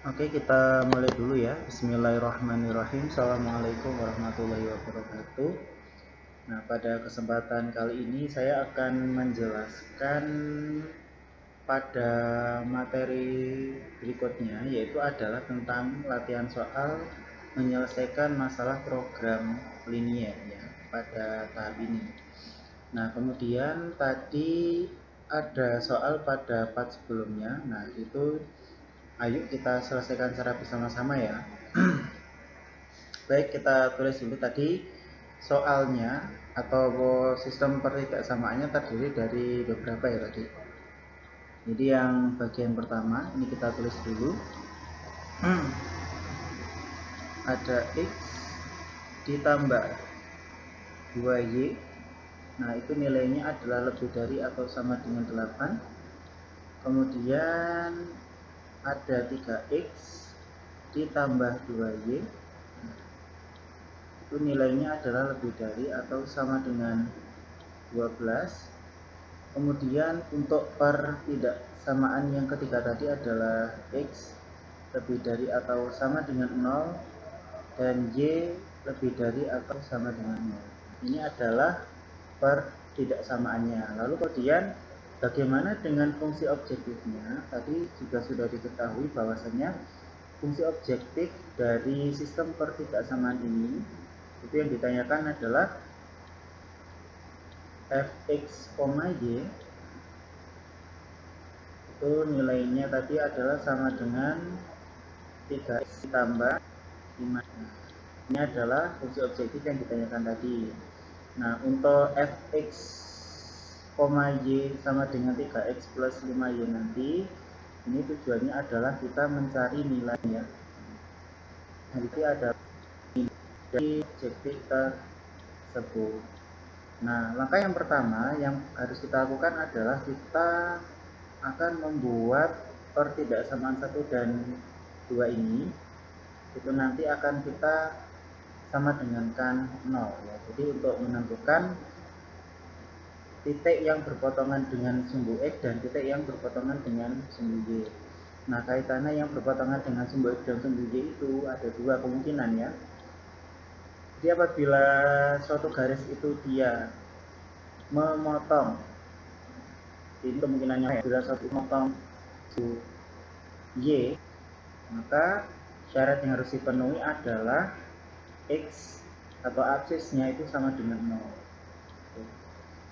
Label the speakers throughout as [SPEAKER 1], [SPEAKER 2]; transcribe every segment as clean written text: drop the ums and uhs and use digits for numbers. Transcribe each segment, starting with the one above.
[SPEAKER 1] Oke, kita mulai dulu ya. Bismillahirrahmanirrahim. Assalamualaikum warahmatullahi wabarakatuh. Nah, pada kesempatan kali ini saya akan menjelaskan pada materi berikutnya, yaitu adalah tentang latihan soal menyelesaikan masalah program linier ya pada tahap ini. Nah, kemudian tadi ada soal pada part sebelumnya. Nah, itu ayo kita selesaikan secara bersama-sama ya. Baik, kita tulis dulu tadi soalnya atau sistem pertidaksamaannya terdiri dari beberapa ya tadi. Jadi yang bagian pertama ini kita tulis dulu. Ada X ditambah 2Y. Nah, itu nilainya adalah lebih dari atau sama dengan 8. Kemudian ada 3X ditambah 2Y. Itu nilainya adalah lebih dari atau sama dengan 12. Kemudian untuk pertidaksamaan yang ketiga tadi adalah X lebih dari atau sama dengan 0 dan Y lebih dari atau sama dengan 0. Ini adalah pertidaksamaannya. Lalu kemudian bagaimana dengan fungsi objektifnya? Tadi juga sudah diketahui bahwasanya fungsi objektif dari sistem pertidaksamaan ini itu yang ditanyakan adalah fx, y itu nilainya tadi adalah sama dengan 3x ditambah 5. Ini adalah fungsi objektif yang ditanyakan tadi. Nah, untuk fx, y sama dengan 3x plus 5y nanti, ini tujuannya adalah kita mencari nilainya. Nanti ada dari objektif tersebut. Nah, langkah yang pertama yang harus kita lakukan adalah kita akan membuat pertidaksamaan 1 dan 2 ini itu nanti akan kita sama dengankan 0 ya. Jadi untuk menentukan titik yang berpotongan dengan sumbu X dan titik yang berpotongan dengan sumbu Y. Nah, kaitannya yang berpotongan dengan sumbu X dan sumbu Y itu ada dua kemungkinan ya. Jadi apabila suatu garis itu dia memotong, ini kemungkinannya bila suatu memotong Y, maka syarat yang harus dipenuhi adalah X atau aksisnya itu sama dengan 0.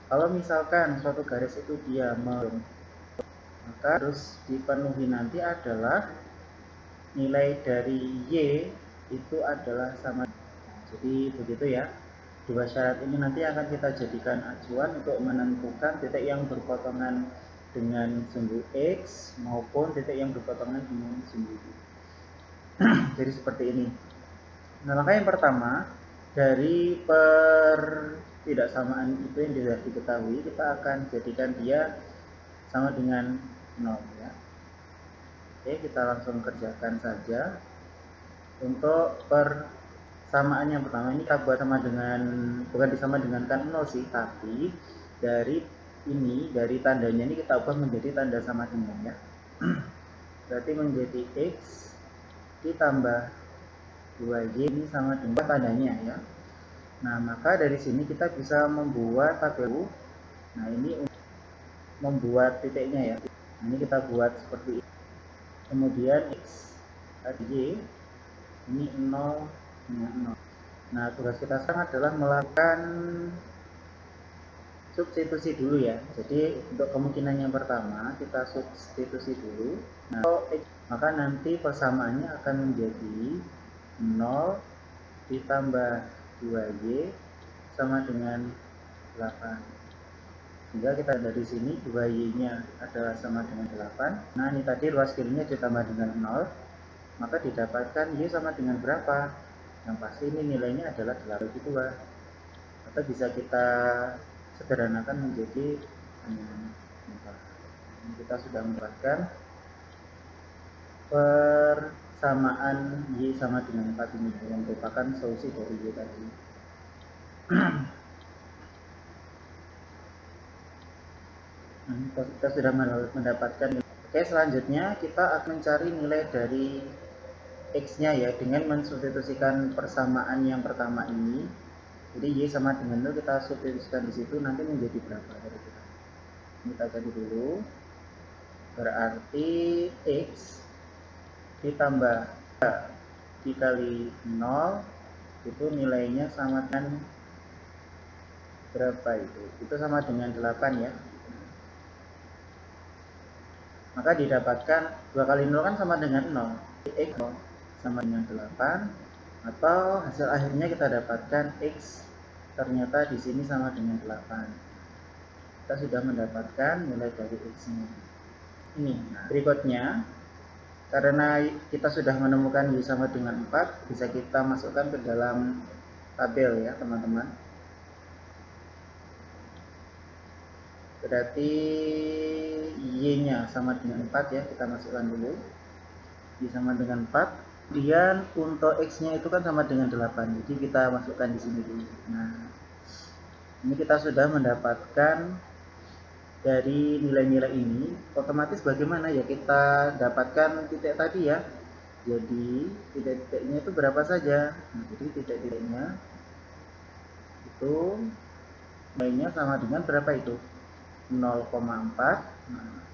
[SPEAKER 1] Kalau misalkan suatu garis itu dia maka harus dipenuhi nanti adalah nilai dari Y itu adalah sama. Jadi begitu ya. Dua syarat ini nanti akan kita jadikan acuan untuk menentukan titik yang berpotongan dengan sumbu X maupun titik yang berpotongan dengan sumbu Y. Jadi seperti ini. Nah, langkah yang pertama dari pertidaksamaan itu yang sudah diketahui, kita akan jadikan dia sama dengan 0 ya. Oke, kita langsung kerjakan saja. Untuk persamaan yang pertama ini kita buat sama dengan, bukan disama dengan kan 0 sih, tapi dari ini, dari tandanya ini kita ubah menjadi tanda sama dengan ya. Berarti menjadi X ditambah 2Y ini sama dengan tandanya ya. Nah, maka dari sini kita bisa membuat tabel. Nah, ini membuat titiknya ya. Ini kita buat seperti ini. Kemudian X Y ini 0 dengan 0. Nah, tugas kita sekarang adalah melakukan substitusi dulu ya. Jadi untuk kemungkinan yang pertama kita substitusi dulu. Nah, maka nanti persamaannya akan menjadi 0 ditambah 2Y sama dengan 8. Sehingga kita dari sini 2Y nya adalah sama dengan 8. Nah, ini tadi ruas kirinya ditambah dengan 0, maka didapatkan Y sama dengan berapa? Yang pasti ini nilainya adalah 8/2. Atau bisa kita sederhanakan menjadi 4. Ini kita sudah mendapatkan persamaan Y sama dengan 4 ini yang merupakan solusi dari Y tadi. Kita sudah mendapatkan. Oke, selanjutnya kita akan mencari nilai dari X-nya ya, dengan mensubstitusikan persamaan yang pertama ini. Jadi Y sama dengan 0 kita substitusikan di situ, nanti menjadi berapa? Kita cari dulu. Berarti X ditambah 3 dikali 0 itu nilainya sama dengan berapa itu? Itu sama dengan 8 ya. Maka didapatkan 2 kali 0 kan sama dengan 0. X sama dengan 8, atau hasil akhirnya kita dapatkan X ternyata di sini sama dengan 8. Kita sudah mendapatkan nilai dari X-nya. Ini. Nah, berikutnya, karena kita sudah menemukan Y sama dengan 4, bisa kita masukkan ke dalam tabel ya teman-teman. Berarti Y-nya sama dengan 4 ya, kita masukkan dulu. Y sama dengan 4. Kemudian untuk X-nya itu kan sama dengan 8, jadi kita masukkan di sini dulu. Nah, ini kita sudah mendapatkan dari nilai-nilai ini. Otomatis bagaimana ya kita dapatkan titik tadi ya. Jadi titik-titiknya itu berapa saja? Nah, jadi titik-titiknya itu nilainya sama dengan berapa itu? 0,4. Nah,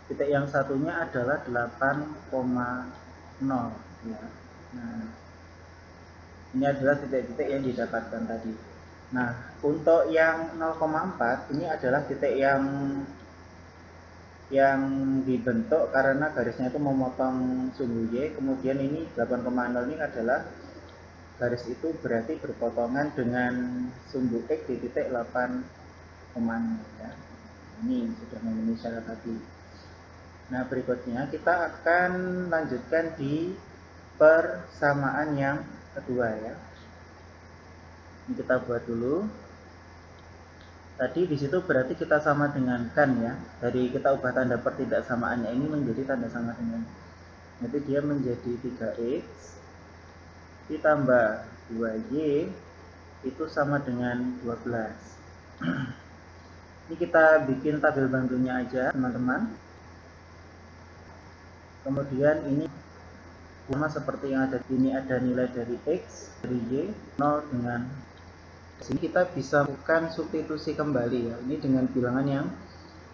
[SPEAKER 1] titik yang satunya adalah 8,0 ya. Nah, ini adalah titik-titik yang didapatkan tadi. Nah, untuk yang 0,4 ini adalah titik yang dibentuk karena garisnya itu memotong sumbu Y. Kemudian ini 8,0 ini adalah garis itu berarti berpotongan dengan sumbu X di titik 8,0 ya. Ini sudah memenuhi syarat tadi. Nah, berikutnya kita akan lanjutkan di persamaan yang kedua ya. Ini kita buat dulu. Tadi di situ berarti kita sama dengan kan ya. Dari kita ubah tanda pertidaksamaannya ini menjadi tanda sama dengan. Nanti dia menjadi 3X ditambah 2Y itu sama dengan 12. Ini kita bikin tabel bantunya aja teman-teman. Kemudian ini sama seperti yang ada ini, ada nilai dari X, dari Y, 0 dengan sini kita bisa lakukan substitusi kembali ya. Ini dengan bilangan yang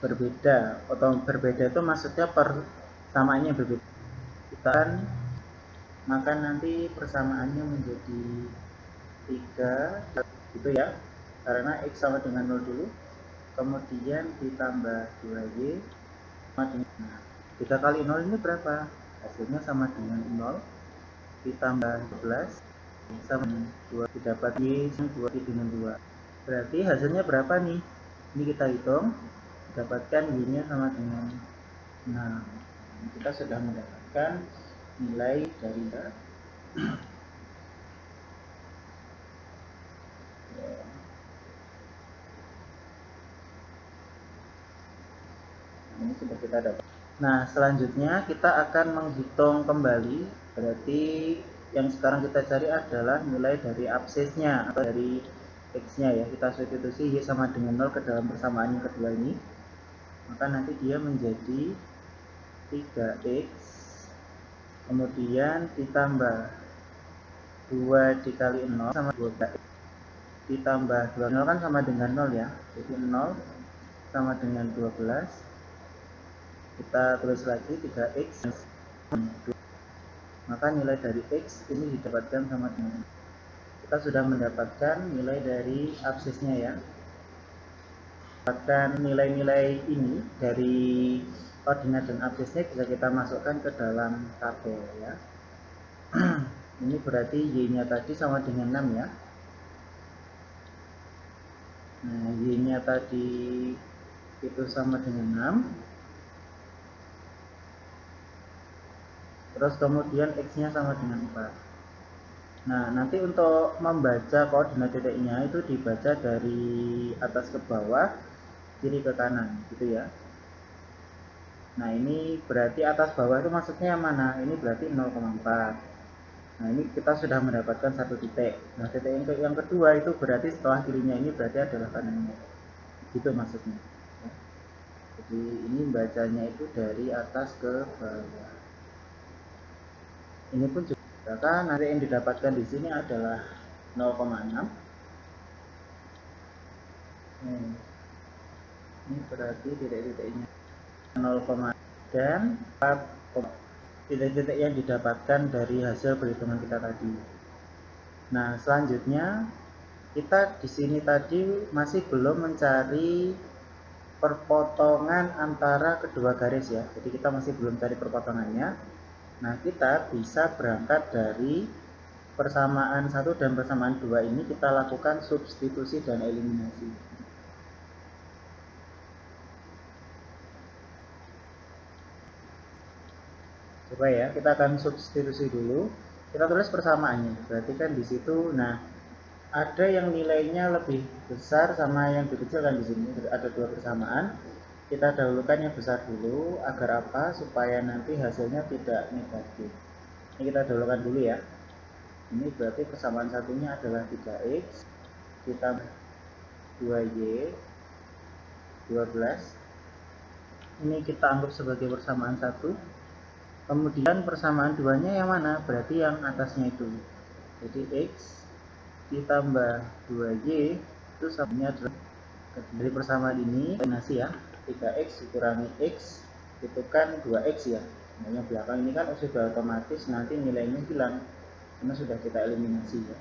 [SPEAKER 1] berbeda, atau berbeda itu maksudnya persamaannya berbeda. Kita maka nanti persamaannya menjadi 3 gitu ya, karena X sama dengan 0 dulu, kemudian ditambah 2Y sama dengan 3 kali 0 ini berapa? Hasilnya sama dengan 0 ditambah 12 sama dengan 2, didapat Y sama 2 dengan 2. Berarti hasilnya berapa nih? Ini kita hitung, dapatkan Y nya sama dengan 6. Kita sudah mendapatkan nilai dari ini sudah kita dapat. Nah, selanjutnya kita akan menghitung kembali. Berarti yang sekarang kita cari adalah nilai dari absisnya atau dari X-nya ya. Kita substitusi Y sama dengan 0 ke dalam persamaan yang kedua ini. Maka nanti dia menjadi 3X. Kemudian ditambah 2 dikali 0 sama 12. Ditambah 2, 0 kan sama dengan 0 ya. Jadi 0 sama dengan 12. Kita tulis lagi 3X, maka nilai dari X ini didapatkan sama dengan, kita sudah mendapatkan nilai dari absisnya ya. Dapatkan nilai-nilai ini dari koordinat dan absisnya bisa kita masukkan ke dalam tabel ya. Ini berarti Y nya tadi sama dengan 6 ya. Nah, Y nya tadi itu sama dengan 6. Terus kemudian X-nya sama dengan 4. Nah, nanti untuk membaca koordinat titiknya itu dibaca dari atas ke bawah, kiri ke kanan, gitu ya. Nah, ini berarti atas bawah itu maksudnya yang mana? Ini berarti 0,4. Nah, ini kita sudah mendapatkan satu titik. Nah, titik yang kedua itu berarti setelah kirinya ini berarti adalah kanannya. Gitu maksudnya. Jadi, ini bacanya itu dari atas ke bawah. Ini pun juga, maka nanti yang didapatkan di sini adalah 0,6. Ini berarti titik-titiknya 0, dan 4 titik-titik yang didapatkan dari hasil perhitungan kita tadi. Nah, selanjutnya kita di sini tadi masih belum mencari perpotongan antara kedua garis ya. Jadi kita masih belum cari perpotongannya. Nah, kita bisa berangkat dari persamaan 1 dan persamaan 2 ini, kita lakukan substitusi dan eliminasi. Coba ya, kita akan substitusi dulu. Kita tulis persamaannya. Berarti kan di situ, nah ada yang nilainya lebih besar sama yang lebih kecil kan di sini. Ada dua persamaan. Kita dahulukan yang besar dulu agar apa? Supaya nanti hasilnya tidak negatif. Ini kita dahulukan dulu ya. Ini berarti persamaan satunya adalah 3x ditambah 2y 12. Ini kita anggap sebagai persamaan 1. Kemudian persamaan 2-nya yang mana? Berarti yang atasnya itu. Jadi x ditambah 2y itu samanya adalah, dari persamaan ini kombinasi ya, 3x dikurangi x itu kan 2x ya. Nah, yang belakang ini kan sudah otomatis nanti nilainya hilang karena sudah kita eliminasi ya.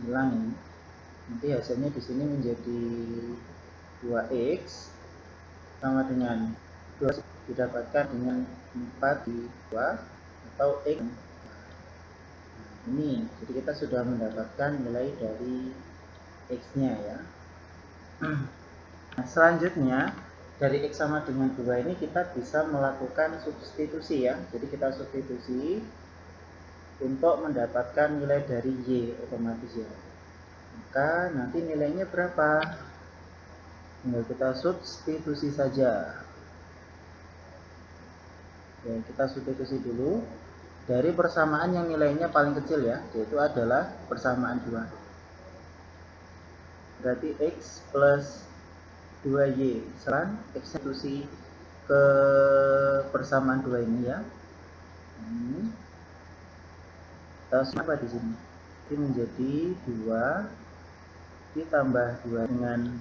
[SPEAKER 1] Hilang ini. Nanti hasilnya di sini menjadi 2x sama dengan 2 didapatkan dengan 4 di 2 atau x. Ini, jadi kita sudah mendapatkan nilai dari x-nya ya. Nah, selanjutnya dari x sama dengan 2 ini kita bisa melakukan substitusi ya. Jadi kita substitusi untuk mendapatkan nilai dari y otomatis ya. Maka nanti nilainya berapa? Tinggal kita substitusi saja. Oke, kita substitusi dulu dari persamaan yang nilainya paling kecil ya, yaitu adalah persamaan 2. Berarti x plus 2y sekarang substitusi ke persamaan 2 ini ya. Ini terus apa di sini? Ini menjadi 2 ditambah 2 dengan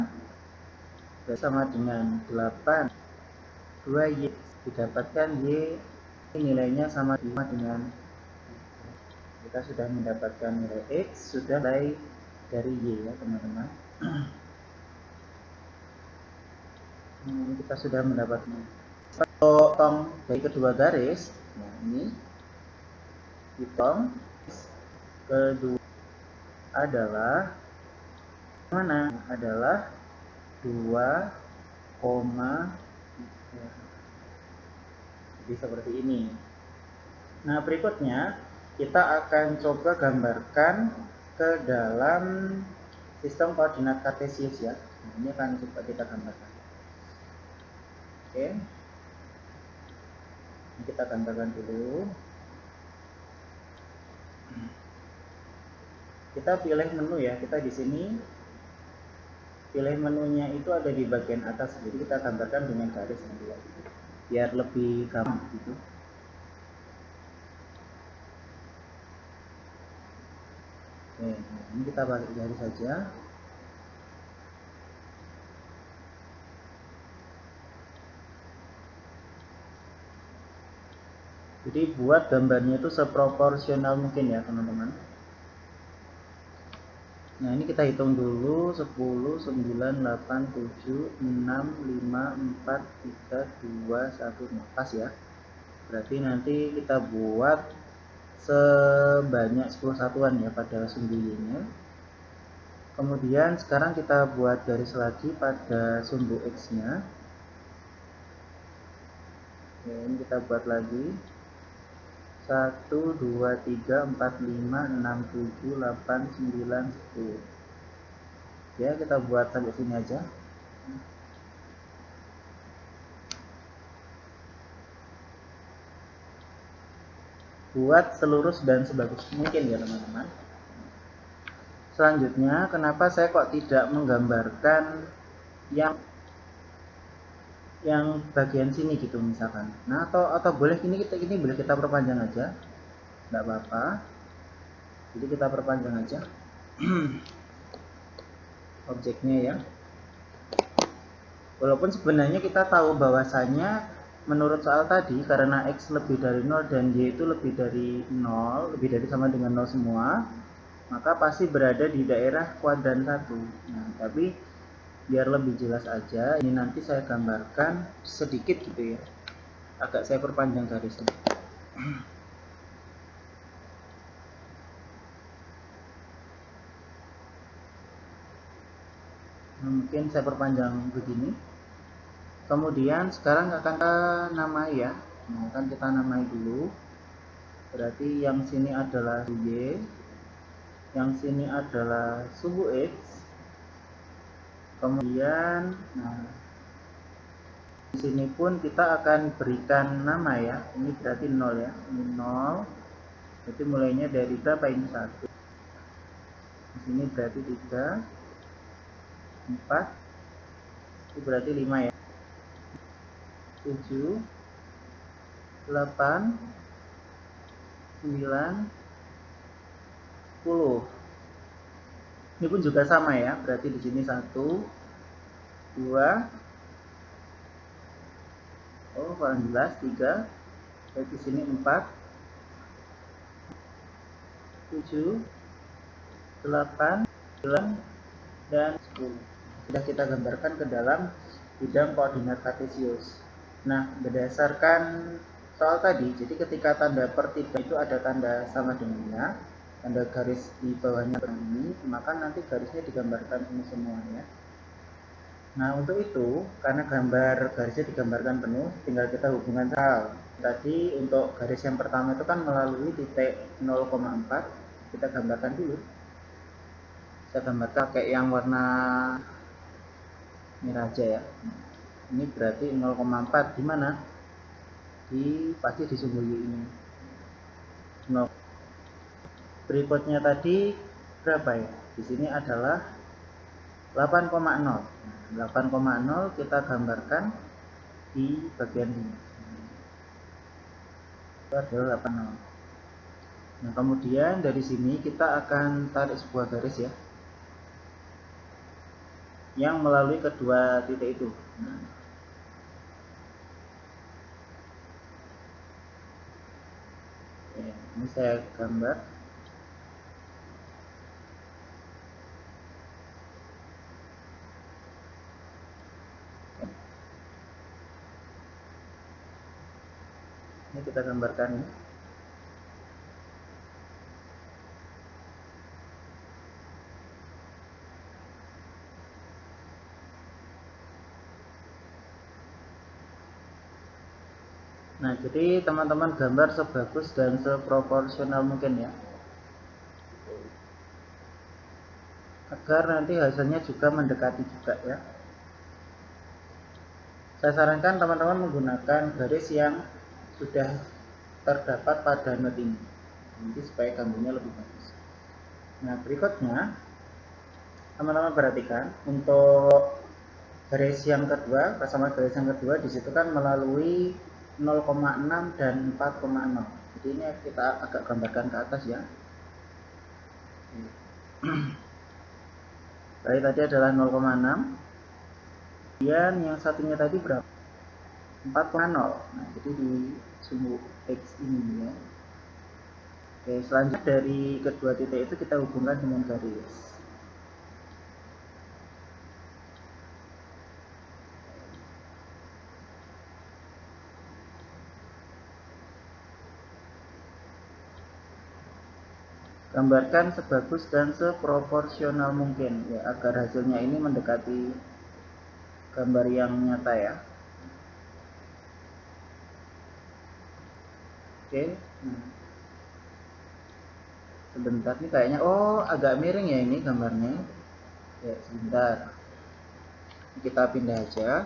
[SPEAKER 1] sama dengan 8. 2y didapatkan y nilainya sama dengan, kita sudah mendapatkan nilai x sudah mulai dari y ya teman-teman. Kita sudah mendapatkan potong dari kedua garis. Nah, ini hitung kedua adalah mana? Adalah 2,3. Jadi seperti ini. Nah, berikutnya kita akan coba gambarkan ke dalam sistem koordinat kartesius ya. Nah, ini akan coba kita gambarkan. Oke. Ini kita gambarkan dulu. Kita pilih menu ya. Kita di sini pilih menunya itu ada di bagian atas. Jadi kita gambarkan dengan garis nanti ya. Biar lebih gampang gitu. Oke, ini kita balik garis saja. Jadi buat gambarnya itu seproporsional mungkin ya teman-teman. Nah, ini kita hitung dulu 10, 9, 8, 7, 6, 5, 4, 3, 2, 1. Nah, pas ya. Berarti nanti kita buat sebanyak 10 satuan ya pada sumbu y-nya. Kemudian sekarang kita buat garis lagi pada sumbu x-nya. Oke, ini kita buat lagi 1, 2, 3, 4, 5, 6, 7, 8, 9, 10. Ya, kita buat sampai sini aja. Buat selurus dan sebagus mungkin ya teman-teman. Selanjutnya, kenapa saya kok tidak menggambarkan yang yang bagian sini gitu misalkan. Nah, atau boleh ini boleh kita perpanjang aja, nggak apa-apa. Jadi kita perpanjang aja objeknya ya. Walaupun sebenarnya kita tahu bahwasanya menurut soal tadi karena X lebih dari 0 dan Y itu lebih dari 0, lebih dari sama dengan 0 semua, maka pasti berada di daerah kuadran 1. Nah, tapi biar lebih jelas aja, ini nanti saya gambarkan sedikit gitu ya. Agak saya perpanjang garisnya. Mungkin saya perpanjang begini. Kemudian sekarang akan kita namai ya. Nah, akan kita namai dulu. Berarti yang sini adalah Y, yang sini adalah suhu X. Kemudian, nah, di sini pun kita akan berikan nama ya. Ini berarti 0 ya. Ini 0. Jadi mulainya dari berapa ini 1. Di sini berarti 3, 4. Itu berarti 5 ya. 7, 8, 9, 10. Ini pun juga sama ya. Berarti di sini 1, 2, oh kurang jelas 3. Berarti di sini 4, 7, 8, 9, dan 10. Sudah kita gambarkan ke dalam bidang koordinat kartesius. Nah, berdasarkan soal tadi, jadi ketika tanda per 3 itu ada tanda sama dengannya, tanda garis di bawahnya ini, maka nanti garisnya digambarkan ini semua ya. Nah, untuk itu, karena gambar garisnya digambarkan penuh, tinggal kita hubungkan hal. Tadi untuk garis yang pertama itu kan melalui titik 0,4, kita gambarkan dulu. Saya gambarkan pakai yang warna merah aja ya. Ini berarti 0,4 di mana? Pasti di sumbu Y ini. 0. Berikutnya tadi berapa ya? Di sini adalah 8,0. 8,0 kita gambarkan di bagian ini. Itu adalah 8,0. Nah, kemudian dari sini kita akan tarik sebuah garis ya, yang melalui kedua titik itu. Nah, ini saya gambar. Ini kita gambarkan ya. Nah, jadi teman-teman gambar sebagus dan seproporsional mungkin ya, agar nanti hasilnya juga mendekati juga ya. Saya sarankan teman-teman menggunakan garis yang sudah terdapat pada not ini, nanti supaya gambarnya lebih bagus. Nah, berikutnya teman-teman perhatikan untuk garis yang kedua, bersama garis yang kedua di situ kan melalui 0,6 dan 4,0. Jadi ini kita agak gambarkan ke atas ya. Baik, tadi adalah 0,6. Kemudian yang satunya tadi berapa? 4,0. Nah, jadi di sumbu X ini ya. Oke, selanjutnya dari kedua titik itu kita hubungkan dengan garis. Gambarkan sebagus dan seproporsional mungkin ya, agar hasilnya ini mendekati gambar yang nyata ya. Oke, sebentar nih kayaknya, oh agak miring ya ini gambarnya ya, sebentar kita pindah aja.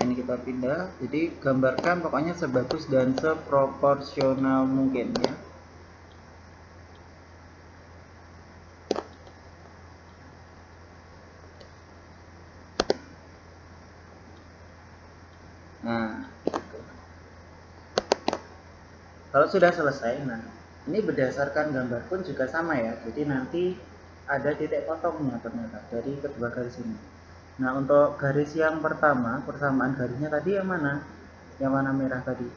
[SPEAKER 1] ini kita pindah. Jadi gambarkan pokoknya sebagus dan seproporsional mungkin ya. Nah, gitu. Kalau sudah selesai, nah ini berdasarkan gambar pun juga sama ya. Jadi nanti ada titik potongnya ternyata dari kedua garis ini. Nah, untuk garis yang pertama, persamaan garisnya tadi yang mana? Yang warna merah tadi.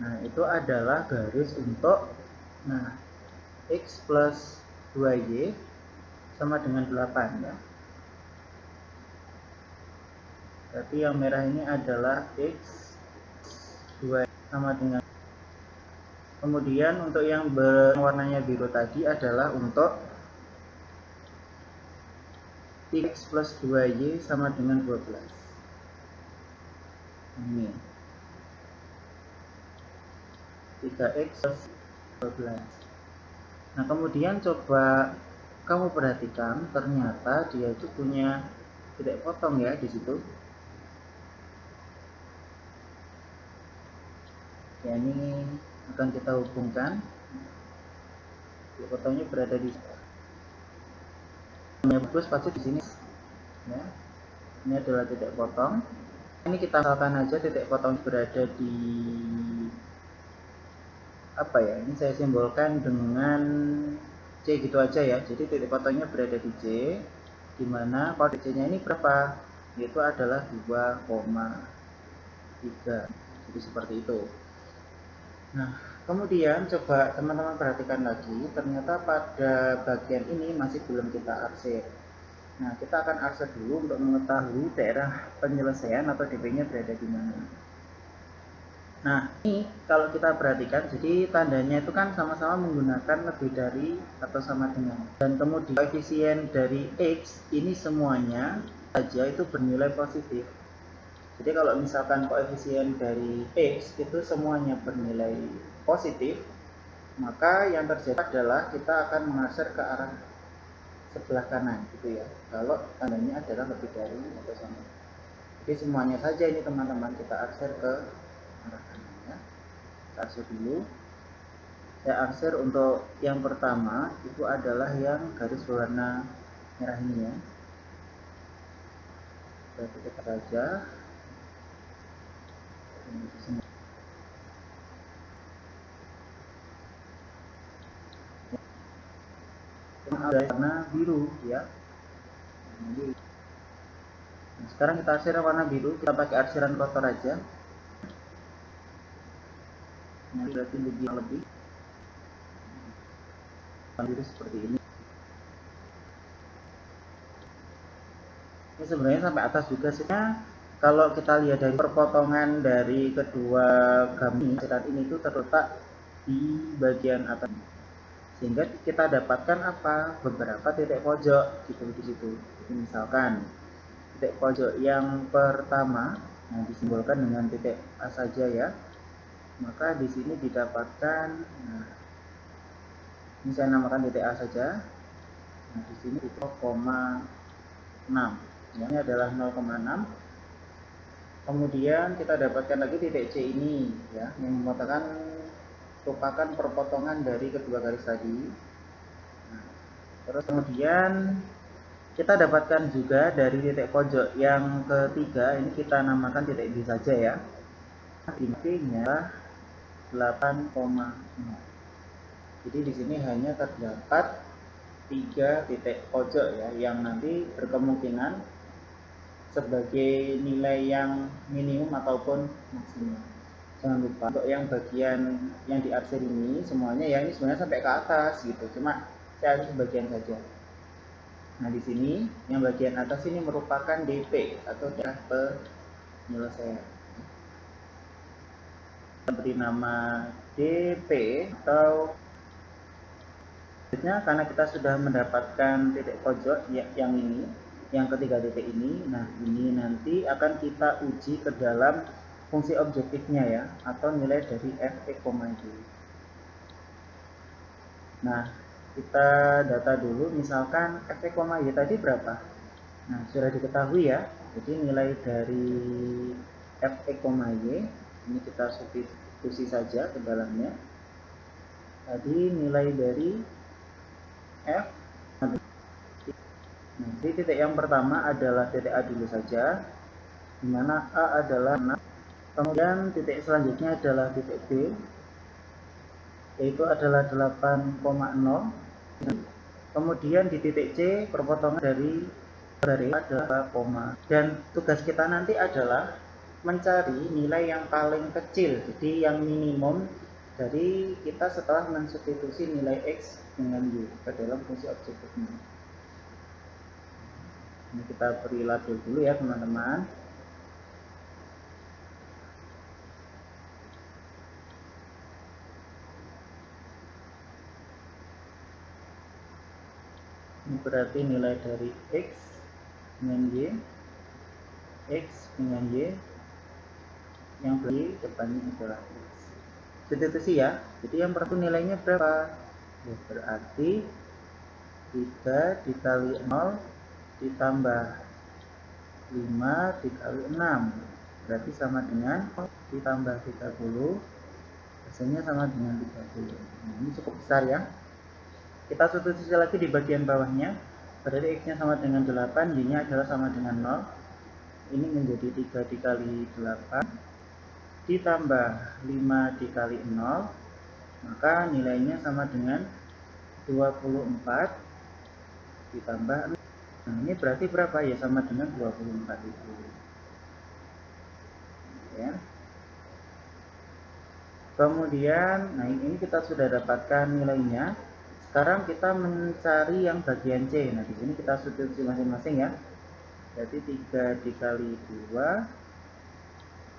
[SPEAKER 1] Nah, itu adalah garis untuk X plus 2Y sama dengan 8 ya. Berarti yang merah ini adalah X 2 sama dengan. Kemudian untuk yang warnanya biru tadi adalah untuk X plus 2Y sama dengan 12. Ini 3X plus 12. Nah, kemudian coba kamu perhatikan, ternyata dia itu punya titik potong ya di situ. Ya, ini akan kita hubungkan. Titik potongnya berada di sini. Yang bagus pasti di sini. Ya. Ini adalah titik potong. Ini kita misalkan aja titik potong berada di apa ya? Ini saya simbolkan dengan C gitu aja ya. Jadi titik potongnya berada di C, di mana kode C-nya ini berapa? Yaitu adalah 2,3. Jadi seperti itu. Nah, kemudian coba teman-teman perhatikan lagi, ternyata pada bagian ini masih belum kita arsir. Nah, kita akan arsir dulu untuk mengetahui daerah penyelesaian atau DP-nya berada di mana. Nah, ini kalau kita perhatikan, jadi tandanya itu kan sama-sama menggunakan lebih dari atau sama dengan. Dan kemudian koefisien dari X ini semuanya saja itu bernilai positif. Jadi kalau misalkan koefisien dari X itu semuanya bernilai positif, maka yang terjadi adalah kita akan mengarsir ke arah sebelah kanan gitu ya. Kalau tandanya adalah lebih dari atau sama. Jadi semuanya saja ini teman-teman kita arsir ke arah kanan ya. Kita arsir dulu. Saya arsir untuk yang pertama itu adalah yang garis berwarna merah ini ya. Berarti kita saja. Ada warna biru ya. Nah, sekarang kita arsir warna biru, kita pakai arsiran kotor aja. Nah, berarti lebih biru seperti ini. Ini sebenarnya sampai atas juga sih. Kalau kita lihat dari perpotongan dari kedua gambar ini itu terletak di bagian atas, sehingga kita dapatkan apa? Beberapa titik pojok gitu di situ. Jadi misalkan titik pojok yang pertama, nah disimbolkan dengan titik A saja ya. Maka di sini didapatkan, nah, ini saya namakan titik A saja. Nah di sini 0,6. Ya, ini adalah 0,6. Kemudian kita dapatkan lagi titik C ini ya, yang merupakan perpotongan dari kedua garis tadi. Nah, terus kemudian kita dapatkan juga dari titik pojok yang ketiga, ini kita namakan titik B saja ya. Intinya 8,0. Jadi di sini hanya terdapat 3 titik pojok ya, yang nanti berkemungkinan sebagai nilai yang minimum ataupun maksimum. Jangan lupa untuk yang bagian yang diarsir ini semuanya ya, ini sebenarnya sampai ke atas gitu, cuma saya arsir sebagian saja. Nah di sini yang bagian atas ini merupakan DP atau daerah penyelesaian. Beri nama DP atau karena kita sudah mendapatkan titik pojok yang ini, yang ketiga titik ini. Nah ini nanti akan kita uji ke dalam fungsi objektifnya ya, atau nilai dari f(x, y). Nah kita data dulu, misalkan f(x, y) tadi berapa? Nah sudah diketahui ya, jadi nilai dari F(x), Y. Ini kita substitusi saja ke dalamnya. Tadi nilai dari F. Nah, di titik yang pertama adalah titik A dulu saja, di mana A adalah 6. Kemudian titik selanjutnya adalah titik B, yaitu adalah 8,0. Kemudian di titik C perpotongan dari adalah koma. Dan tugas kita nanti adalah mencari nilai yang paling kecil, jadi yang minimum dari kita setelah mensubstitusi nilai X dengan Y ke dalam fungsi objektif ini. Ini kita beri label dulu ya teman-teman. Ini berarti nilai dari X dengan Y, X dengan Y, yang beri depannya adalah X. Substitusi ya. Jadi yang pertama nilainya berapa? Ya, berarti 3 dikali 0 ditambah 5 dikali 6 berarti sama dengan ditambah 30, hasilnya sama dengan 30. Nah, ini cukup besar ya. Kita substitusi lagi di bagian bawahnya, berarti X nya sama dengan 8, Y nya adalah sama dengan 0. Ini menjadi 3 dikali 8 ditambah 5 dikali 0, maka nilainya sama dengan 24 ditambah 6. Nah, ini berarti berapa ya? Sama dengan 24 itu. Ya. Kemudian, nah ini kita sudah dapatkan nilainya. Sekarang kita mencari yang bagian C. Nah, di sini kita substitusi masing-masing ya. Jadi 3 dikali 2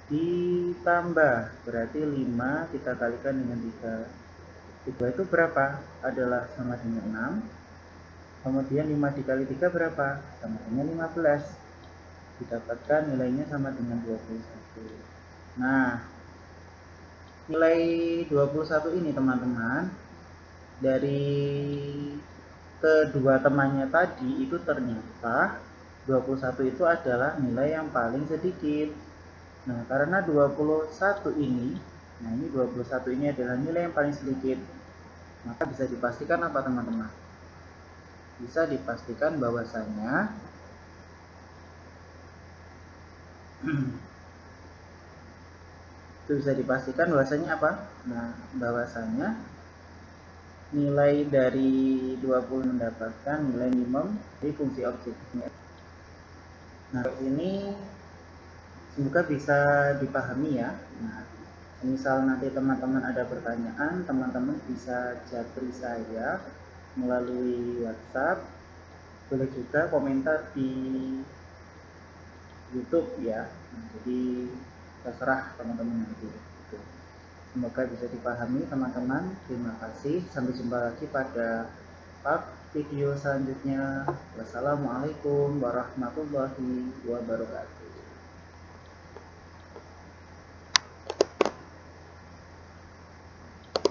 [SPEAKER 1] ditambah, berarti 5 kita kalikan dengan 3. 3 itu berapa? Adalah sama dengan 6. Kemudian 5 dikali 3 berapa? Sama dengan 15. Didapatkan nilainya sama dengan 21. Nah, nilai 21 ini teman-teman, dari kedua temannya tadi itu ternyata 21 itu adalah nilai yang paling sedikit. Nah, karena 21 ini, nah ini 21 ini adalah nilai yang paling sedikit, maka bisa dipastikan apa teman-teman? Bisa dipastikan bahwasanya itu bisa dipastikan bahwasanya apa? Nah, bahwasanya nilai dari 20 mendapatkan nilai minimum di fungsi objektifnya. Nah, ini semoga bisa dipahami ya. Nah, misal nanti teman-teman ada pertanyaan, teman-teman bisa japri saya melalui WhatsApp, boleh juga komentar di YouTube ya. Nah, jadi terserah teman-teman nanti. Semoga bisa dipahami teman-teman. Terima kasih. Sampai jumpa lagi pada part video selanjutnya. Wassalamualaikum warahmatullahi wabarakatuh.